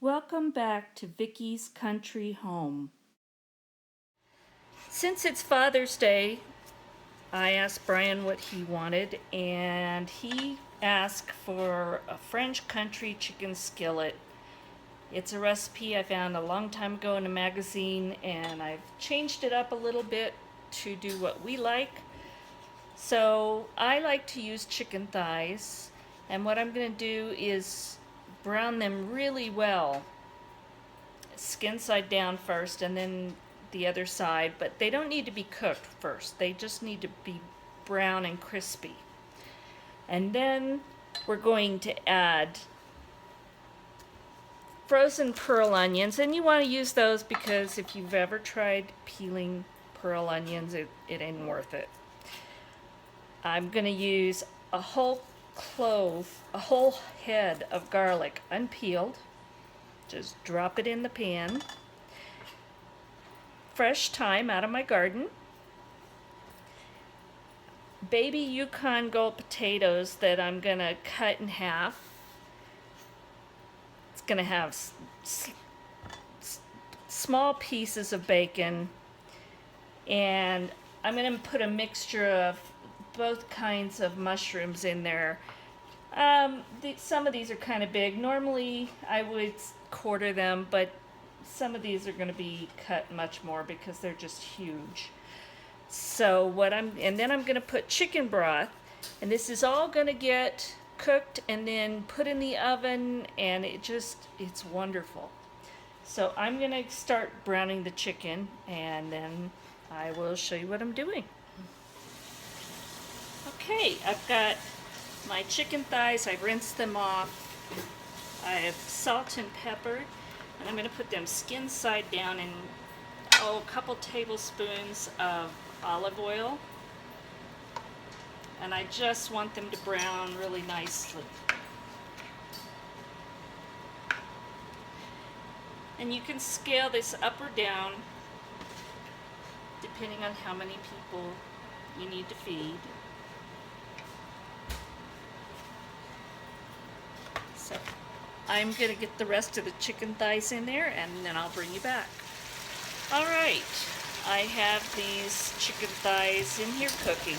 Welcome back to Vickie's Country Home. Since it's Father's Day, I asked Brian what he wanted, and he asked for a French country chicken skillet. It's a recipe I found a long time ago in a magazine, and I've changed it up a little bit to do what we like. So I like to use chicken thighs, and what I'm going to do is brown them really well, skin side down first and then the other side, but they don't need to be cooked first. They just need to be brown and crispy. And then we're going to add frozen pearl onions, and you want to use those because if you've ever tried peeling pearl onions, it ain't worth it. I'm going to use a whole clove, a whole head of garlic unpeeled. Just drop it in the pan. Fresh thyme out of my garden. Baby Yukon Gold potatoes that I'm going to cut in half. It's going to have small pieces of bacon, and I'm going to put a mixture of both kinds of mushrooms in there. Some of these are kind of big. Normally I would quarter them, but some of these are going to be cut much more because they're just huge. So and then I'm going to put chicken broth, and this is all going to get cooked and then put in the oven, and it's wonderful. So I'm going to start browning the chicken, and then I will show you what I'm doing. Okay, I've got my chicken thighs. I've rinsed them off. I have salt and pepper, and I'm going to put them skin side down in a couple tablespoons of olive oil, and I just want them to brown really nicely. And you can scale this up or down depending on how many people you need to feed. So I'm going to get the rest of the chicken thighs in there, and then I'll bring you back. All right, I have these chicken thighs in here cooking,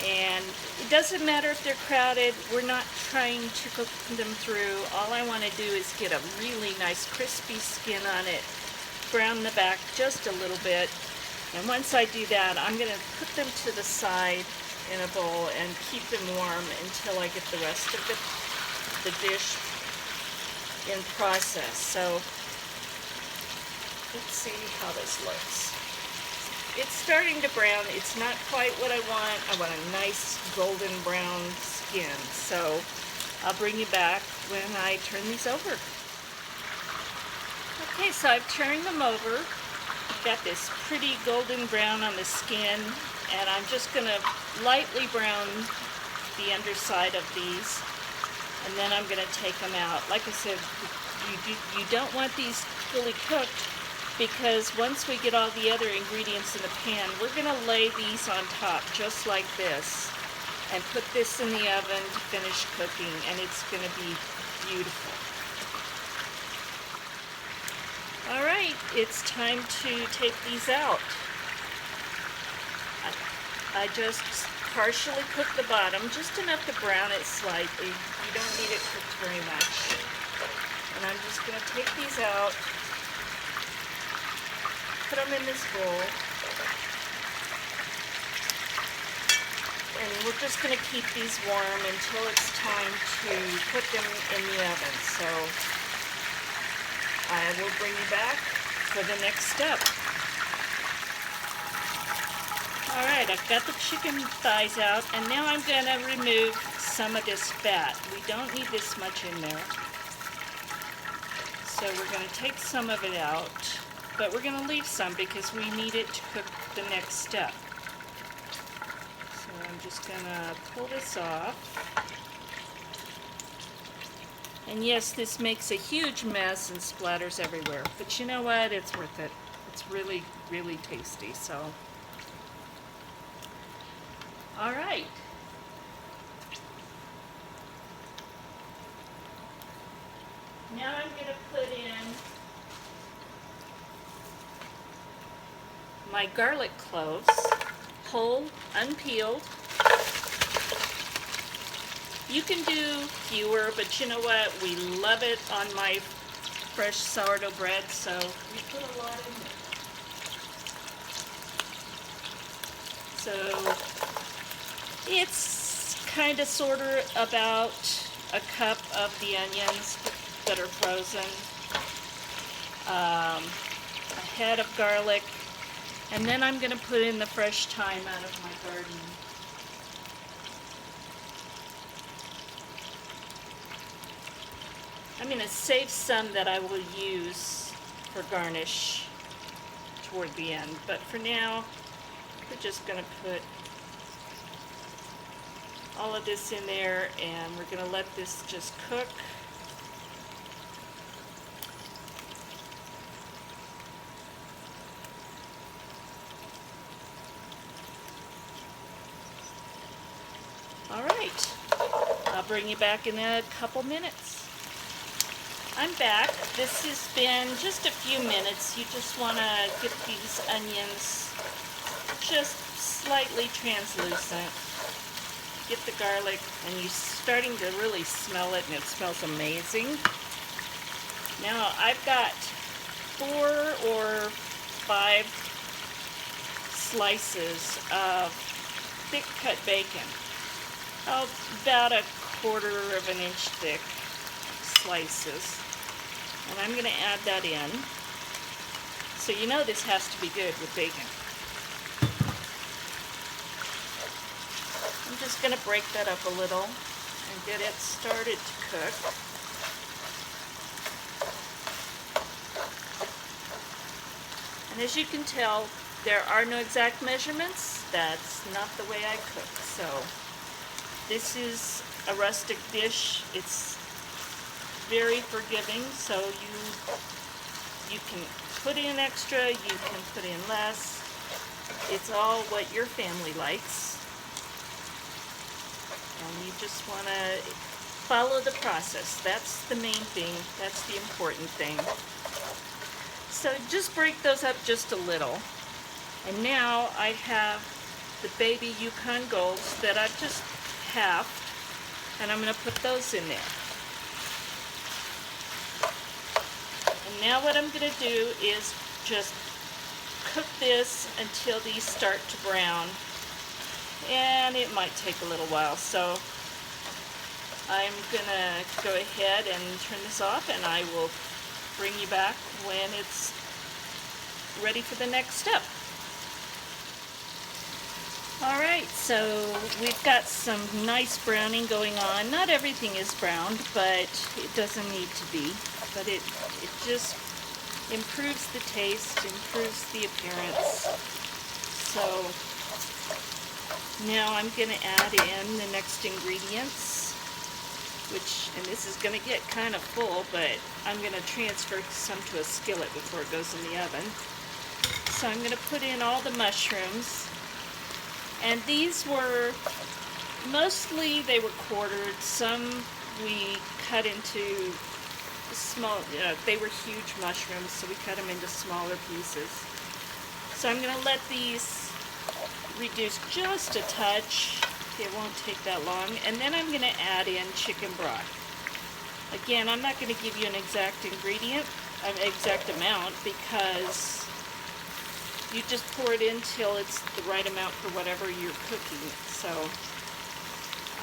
and it doesn't matter if they're crowded. We're not trying to cook them through. All I want to do is get a really nice crispy skin on it, brown the back just a little bit, and once I do that, I'm going to put them to the side in a bowl and keep them warm until I get the rest of the dish in process. So let's see how this looks. It's starting to brown. It's not quite what I want. I want a nice golden brown skin. So I'll bring you back when I turn these over. Okay, so I've turned them over. Got this pretty golden brown on the skin, and I'm just going to lightly brown the underside of these, and then I'm going to take them out. Like I said, you don't want these fully cooked, because once we get all the other ingredients in the pan, we're going to lay these on top just like this and put this in the oven to finish cooking, and it's going to be beautiful. All right, it's time to take these out. I just partially cook the bottom, just enough to brown it slightly. You don't need it cooked very much. And I'm just going to take these out, put them in this bowl, and we're just going to keep these warm until it's time to put them in the oven. So I will bring you back for the next step. Alright, I've got the chicken thighs out, and now I'm going to remove some of this fat. We don't need this much in there. So we're going to take some of it out, but we're going to leave some because we need it to cook the next step. So I'm just going to pull this off. And yes, this makes a huge mess and splatters everywhere, but you know what? It's worth it. It's really, really tasty. So, all right. Now I'm going to put in my garlic cloves, whole, unpeeled. You can do fewer, but you know what? We love it on my fresh sourdough bread, so we put a lot in there. So it's kind of sort of about a cup of the onions that are frozen, a head of garlic, and then I'm going to put in the fresh thyme out of my garden. I'm going to save some that I will use for garnish toward the end, but for now we're just going to put all of this in there and we're going to let this just cook. All right, I'll bring you back in a couple minutes. I'm back. This has been just a few minutes. You just want to get these onions just slightly translucent. Get the garlic, and you're starting to really smell it, and it smells amazing. Now I've got 4 or 5 slices of thick cut bacon. Oh, about 1/4 of an inch thick slices. And I'm going to add that in. So you know this has to be good with bacon. I'm just going to break that up a little and get it started to cook. And as you can tell, there are no exact measurements. That's not the way I cook. So this is a rustic dish. It's very forgiving, so you can put in extra, you can put in less. It's all what your family likes. And you just want to follow the process. That's the main thing. That's the important thing. So just break those up just a little. And now I have the baby Yukon Golds that I've just halved, and I'm going to put those in there. And now what I'm going to do is just cook this until these start to brown. And it might take a little while, so I'm going to go ahead and turn this off, and I will bring you back when it's ready for the next step. Alright, so we've got some nice browning going on. Not everything is browned, but it doesn't need to be. But it just improves the taste, improves the appearance. So now I'm going to add in the next ingredients, and this is going to get kind of full, but I'm going to transfer some to a skillet before it goes in the oven. So I'm going to put in all the mushrooms. And these were, mostly they were quartered. Some we cut into small, they were huge mushrooms, so we cut them into smaller pieces. So I'm going to let these reduce just a touch. It won't take that long. And then I'm going to add in chicken broth. Again, I'm not going to give you an exact ingredient, an exact amount, because you just pour it in till it's the right amount for whatever you're cooking. So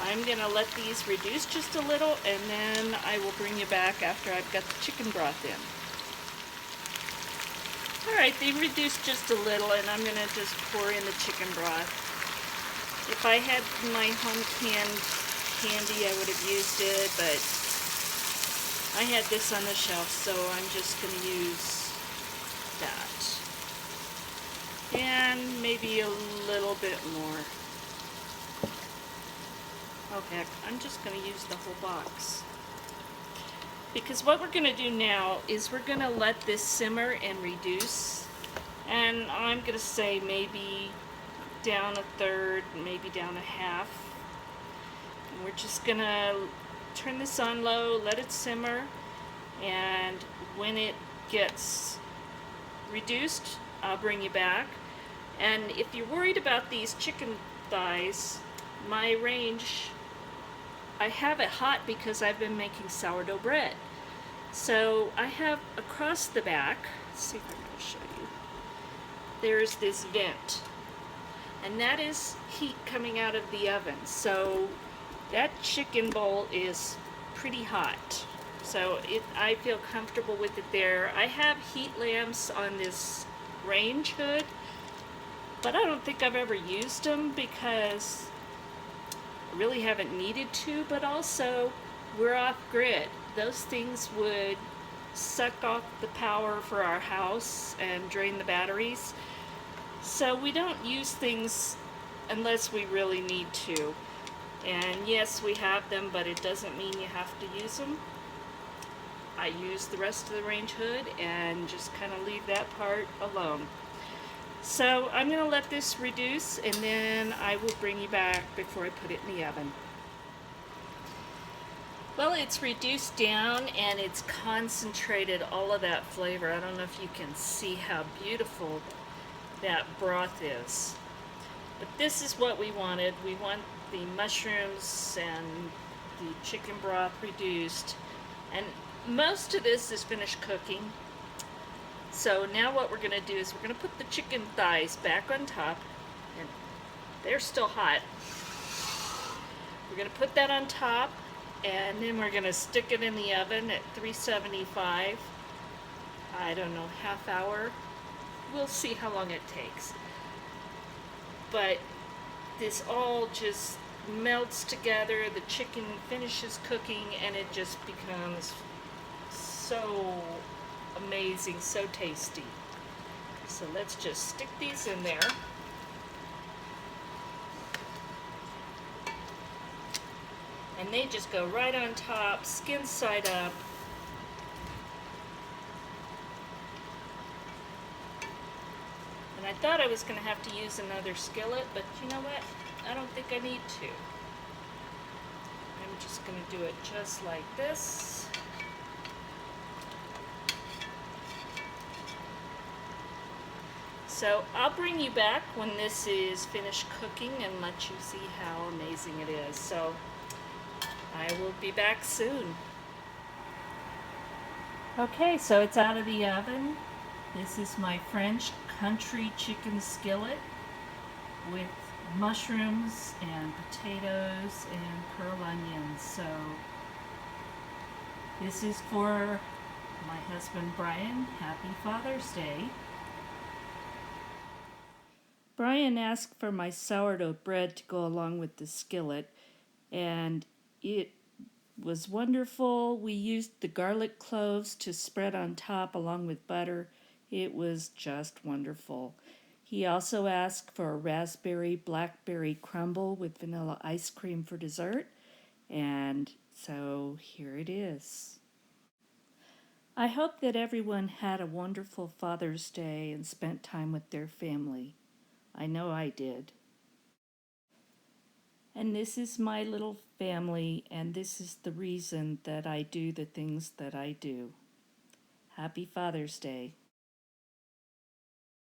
I'm going to let these reduce just a little, and then I will bring you back after I've got the chicken broth in. Alright, they reduced just a little, and I'm going to just pour in the chicken broth. If I had my home canned candy, I would have used it, but I had this on the shelf, so I'm just going to use that. And maybe a little bit more. Oh heck, I'm just going to use the whole box. Because what we're going to do now is we're going to let this simmer and reduce. And I'm going to say maybe down 1/3, maybe down 1/2. And we're just going to turn this on low, let it simmer, and when it gets reduced, I'll bring you back. And if you're worried about these chicken thighs, my range, I have it hot because I've been making sourdough bread. So I have across the back, let's see if I'm going to show you, there's this vent, and that is heat coming out of the oven. So that chicken bowl is pretty hot. So I feel comfortable with it there. I have heat lamps on this range hood, but I don't think I've ever used them because I really haven't needed to, but also we're off grid. Those things would suck off the power for our house and drain the batteries. So we don't use things unless we really need to. And yes, we have them, but it doesn't mean you have to use them. I use the rest of the range hood and just kind of leave that part alone. So I'm going to let this reduce, and then I will bring you back before I put it in the oven. Well, it's reduced down and it's concentrated all of that flavor. I don't know if you can see how beautiful that broth is. But this is what we wanted. We want the mushrooms and the chicken broth reduced. And most of this is finished cooking. So now what we're going to do is we're going to put the chicken thighs back on top, and they're still hot. We're going to put that on top, and then we're going to stick it in the oven at 375. I don't know, half hour. We'll see how long it takes. But this all just melts together, the chicken finishes cooking, and it just becomes so amazing, so tasty. So let's just stick these in there. And they just go right on top, skin side up. And I thought I was going to have to use another skillet, but you know what? I don't think I need to. I'm just going to do it just like this. So I'll bring you back when this is finished cooking and let you see how amazing it is. So I will be back soon. Okay, so it's out of the oven. This is my French country chicken skillet with mushrooms and potatoes and pearl onions. So this is for my husband Brian. Happy Father's Day. Brian asked for my sourdough bread to go along with the skillet, and it was wonderful. We used the garlic cloves to spread on top along with butter. It was just wonderful. He also asked for a raspberry blackberry crumble with vanilla ice cream for dessert, and so here it is. I hope that everyone had a wonderful Father's Day and spent time with their family. I know I did. And this is my little family, and this is the reason that I do the things that I do. Happy Father's Day.